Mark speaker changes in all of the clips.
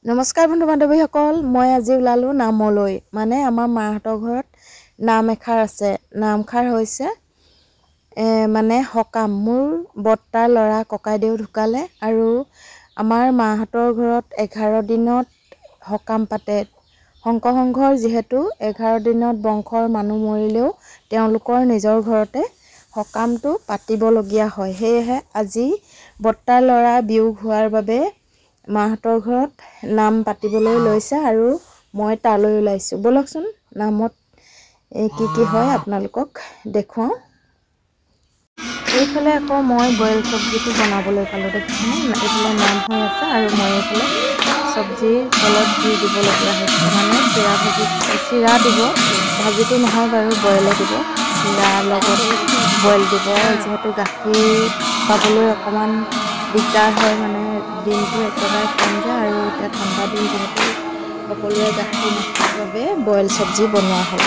Speaker 1: নমস্কাৰ বন্ধু বান্ধৱীসকল, মই আজি ওলালোঁ নামলৈ। মানে আমাৰ মাহঁতৰ ঘৰত নাম এষাৰ আছে। নামষাৰ হৈছে মানে সকাম। মোৰ বৰ্তাৰ ল'ৰা ককাইদেউ ঢুকালে আৰু আমাৰ মাহঁতৰ ঘৰত 11 দিনত সকাম পাতে। শংকৰ সংঘৰ যিহেতু 11 দিনত বংশৰ মানুহ মৰিলেও তেওঁলোকৰ নিজৰ ঘৰতে সকামটো পাতিবলগীয়া হয়। সেয়েহে আজি বৰ্তাৰ ল'ৰা বিয়োগ হোৱাৰ বাবে মাহঁতৰ ঘৰত নাম পাতিবলৈ লৈছে আৰু মই তালৈ ওলাইছোঁ। বলকচোন নামত কি হয় আপোনালোকক দেখুৱাওঁ। এইফালে আকৌ মই বইল চব্জিটো বনাবলৈ পালোঁ। দেখিছেনে? এইফালে নাম হৈ আছে আৰু মই এইফালে চব্জিৰ তলত দি দিবলগীয়া হৈছে। মানে চিৰা দিব, ভাজিটো নহয় বাৰু, বইলে দিব। চিৰাৰ লগত বইল দিব। যিহেতু গাখীৰ পাবলৈ অকণমান দিগদাৰ হয়, মানে দিনটো একেবাৰে কম যায় আৰু এতিয়া ঠাণ্ডা দিন যিহেতু সকলোৱে গাখীৰ নাখায় বাবে বইল চব্জি বনোৱা হ'ল।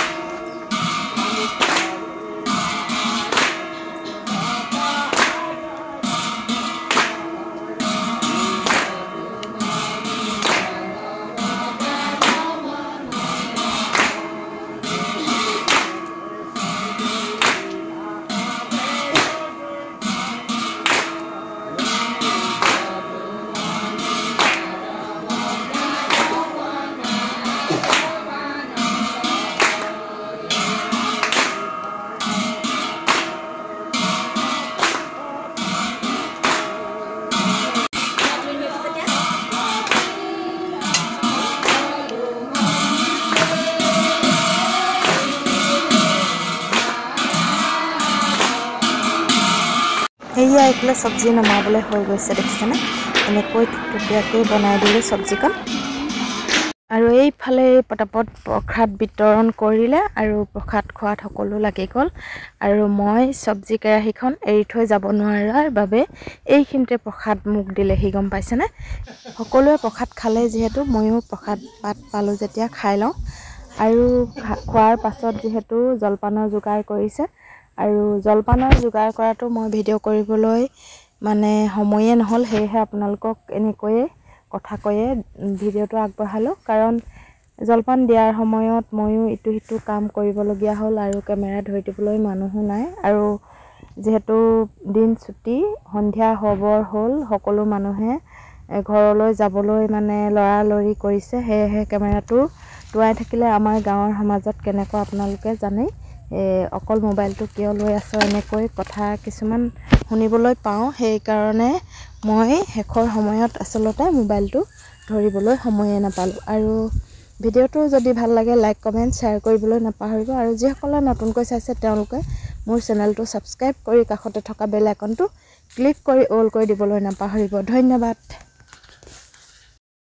Speaker 1: সেয়া এইফালে চব্জি নমাবলৈ হৈ গৈছে। দেখিছেনে? এনেকৈ টুকটুকীয়াকৈ বনাই দিলোঁ চব্জিকণ। আৰু এইফালে পটাপট প্ৰসাদ বিতৰণ কৰিলে আৰু প্ৰসাদ খোৱাত সকলো লাগি গ'ল। আৰু মই চব্জি কেৰাহীখন এৰি থৈ যাব নোৱাৰাৰ বাবে এইখিনিতে প্ৰসাদ মোক দিলেহি, গম পাইছেনে? সকলোৱে প্ৰসাদ খালে যিহেতু ময়ো প্ৰসাদ পাত পালোঁ যেতিয়া খাই লওঁ। আৰু খোৱাৰ পাছত যিহেতু জলপানৰ যোগাৰ কৰিছে আৰু জলপানৰ যোগাৰ কৰাটো মই ভিডিঅ' কৰিবলৈ মানে সময়ে নহ'ল। সেয়েহে আপোনালোকক এনেকৈয়ে কথা কৈয়ে ভিডিঅ'টো আগবঢ়ালোঁ। কাৰণ জলপান দিয়াৰ সময়ত ময়ো ইটো সিটো কাম কৰিবলগীয়া হ'ল আৰু কেমেৰা ধৰি দিবলৈ মানুহো নাই। আৰু যিহেতু দিন ছুটি, সন্ধিয়া হ'বৰ হ'ল, সকলো মানুহে ঘৰলৈ যাবলৈ মানে লৰালৰি কৰিছে। সেয়েহে কেমেৰাটো টোৱাই থাকিলে আমাৰ গাঁৱৰ সমাজত কেনেকুৱা আপোনালোকে জানেই। অকল মোবাইলটো কিয় লৈ আছোঁ এনেকৈ কথা কিছুমান শুনিবলৈ পাওঁ। সেইকাৰণে মই শেষৰ সময়ত আচলতে মোবাইলটো ধৰিবলৈ সময়ে নাপালোঁ। আৰু ভিডিঅ'টো যদি ভাল লাগে লাইক কমেণ্ট শ্বেয়াৰ কৰিবলৈ নাপাহৰিব। আৰু যিসকলে নতুনকৈ চাইছে তেওঁলোকে মোৰ চেনেলটো ছাবস্ক্ৰাইব কৰি কাষতে থকা বেল আইকনটো ক্লিক কৰি অল কৰি দিবলৈ নাপাহৰিব। ধন্যবাদ।